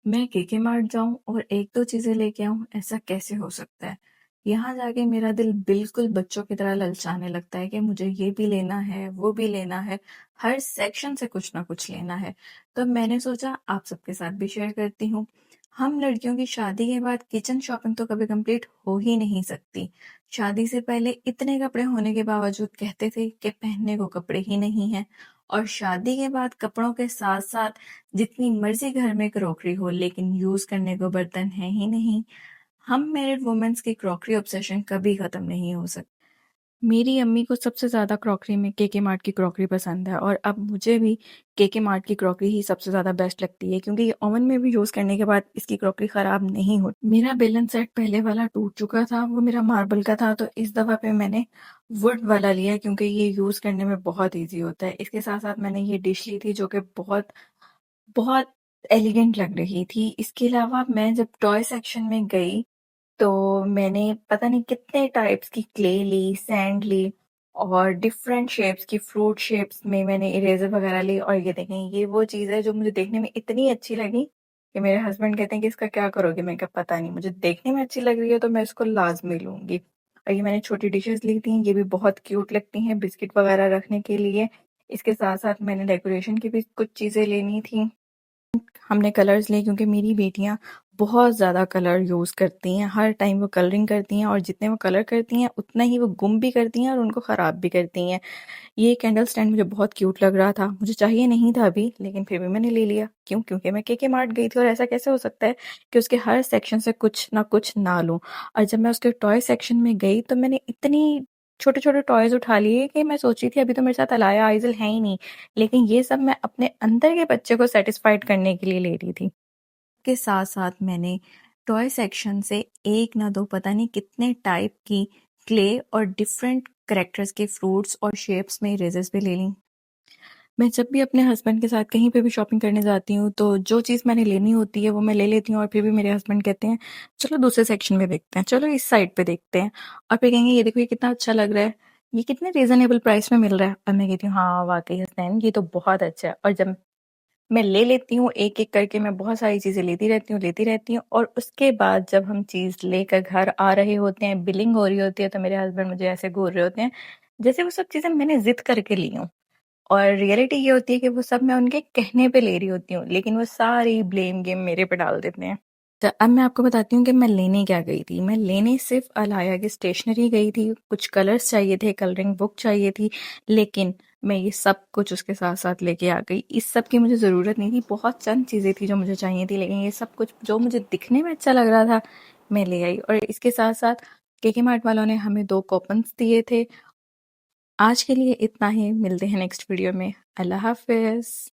मैं केके मार्ट जाऊँ और 1-2 चीज़ें लेके आऊँ, ऐसा कैसे हो सकता है? यहाँ जाके मेरा दिल बिल्कुल बच्चों की तरह ललचाने लगता है कि मुझे ये भी लेना है, वो भी लेना है, हर सेक्शन से कुछ ना कुछ लेना है। तो मैंने सोचा आप सबके साथ भी शेयर करती हूँ। हम लड़कियों की शादी के बाद किचन शॉपिंग तो कभी कंप्लीट हो ही नहीं सकती। शादी से पहले इतने कपड़े होने के बावजूद कहते थे कि पहनने को कपड़े ही नहीं हैं और शादी के बाद कपड़ों के साथ-साथ जितनी मर्ज़ी घर में क्रॉकरी हो लेकिन यूज़ करने को बर्तन है ही नहीं। हम मैरिड वुमेन्स की क्रॉकरी ऑब्सेशन कभी ख़त्म नहीं हो सकती। मेरी अम्मी को सबसे ज़्यादा क्रॉकरी में केके मार्ट की क्रॉकरी पसंद है और अब मुझे भी केके मार्ट की क्रॉकरी ही सबसे ज़्यादा बेस्ट लगती है क्योंकि ये ओवन में भी यूज़ करने के बाद इसकी क्रॉकरी ख़राब नहीं होती। मेरा बेलन सेट पहले वाला टूट चुका था, वो मेरा मार्बल का था, तो इस दफ़ा पे मैंने वुड वाला लिया क्योंकि ये यूज़ करने में बहुत ईज़ी होता है। इसके साथ-साथ मैंने ये डिश ली थी जो कि बहुत बहुत एलिगेंट लग रही थी। इसके अलावा मैं जब टॉय सेक्शन में गई, तो मैंने पता नहीं कितने टाइप्स की क्ले ली, सैंड ली और डिफरेंट शेप्स की फ्रूट शेप्स में मैंने इरेज़र वगैरह ली और ये देखें, ये वो चीज़ है जो मुझे देखने में इतनी अच्छी लगी कि मेरे हस्बैंड कहते हैं कि इसका क्या करोगे? मैंने कहा पता नहीं, मुझे देखने में अच्छी लग रही है तो मैं इसको लाज़मी लूँगी। और ये मैंने छोटी डिशेज़ ली थी, ये भी बहुत क्यूट लगती हैं बिस्किट वगैरह रखने के लिए। इसके साथ-साथ मैंने डेकोरेशन की भी कुछ चीज़ें लेनी थी। हमने कलर्स लिए क्योंकि मेरी बेटियाँ बहुत ज़्यादा कलर यूज़ करती हैं, हर टाइम वो कलरिंग करती हैं और जितने वो कलर करती हैं, उतना ही वो गुम भी करती हैं और उनको ख़राब भी करती हैं। ये कैंडल स्टैंड मुझे बहुत क्यूट लग रहा था, मुझे चाहिए नहीं था अभी, लेकिन फिर भी मैंने ले लिया। क्यों? क्योंकि मैं केके मार्ट गई थी और ऐसा कैसे हो सकता है कि उसके हर सेक्शन से कुछ ना लूँ। और जब मैं उसके टॉय सेक्शन में गई, तो मैंने इतनी छोटे-छोटे टॉयज़ उठा लिए कि मैं सोच रही थी अभी तो मेरे साथ अलाया, आइज़ल है ही नहीं, लेकिन ये सब मैं अपने अंदर के बच्चे को सैटिस्फाइड करने के लिए ले रही थी। के साथ-साथ मैंने टॉय सेक्शन से 1 ना 2 पता नहीं कितने टाइप की क्ले और डिफरेंट कैरेक्टर्स के फ्रूट्स और शेप्स में इरेज़र्स भी ले लीं। मैं जब भी अपने हस्बैंड के साथ कहीं पे भी शॉपिंग करने जाती हूँ, तो जो चीज़ मैंने लेनी होती है, वो मैं ले लेती हूँ और फिर भी मेरे हस्बैंड कहते हैं, "चलो दूसरे सेक्शन में देखते हैं, चलो इस साइड पे देखते हैं।" और फिर कहेंगे, "ये देखो ये कितना अच्छा लग रहा है, ये कितने रीज़नेबल प्राइस में मिल रहा है।" और मैं कहती हूँ, "हाँ, वाक़ई हस्बैंड ये तो बहुत अच्छा है।" और जब मैं ले लेती हूँ एक-एक करके मैं बहुत सारी चीज़ें लेती रहती हूँ और उसके बाद जब हम चीज़ लेकर घर आ रहे होते हैं, बिलिंग हो रही होती है, तो मेरे हस्बैंड मुझे ऐसे घूर रहे होते हैं, जैसे वो सब चीज़ें मैंने ज़िद करके ली हों। और रियलिटी ये होती है कि वो सब मैं उनके कहने पे ले रही होती हूँ, लेकिन वो सारी ब्लेम गेम मेरे पे डाल देते हैं। तो अब मैं आपको बताती हूँ कि मैं लेने क्या गई थी। मैं लेने सिर्फ़ अलाया की स्टेशनरी गई थी, कुछ कलर्स चाहिए थे, कलरिंग बुक चाहिए थी, लेकिन मैं ये सब कुछ उसके साथ-साथ लेके आ गई। इस सब की मुझे ज़रूरत नहीं थी, बहुत चंद चीज़ें थी जो मुझे चाहिए थी, लेकिन ये सब कुछ जो मुझे दिखने में अच्छा लग रहा था, मैं ले आई और इसके साथ-साथ केके मार्ट वालों ने हमें 2 कूपन्स दिए थे। आज के लिए इतना ही, मिलते हैं नेक्स्ट वीडियो में। अल्लाह हाफ़िज़।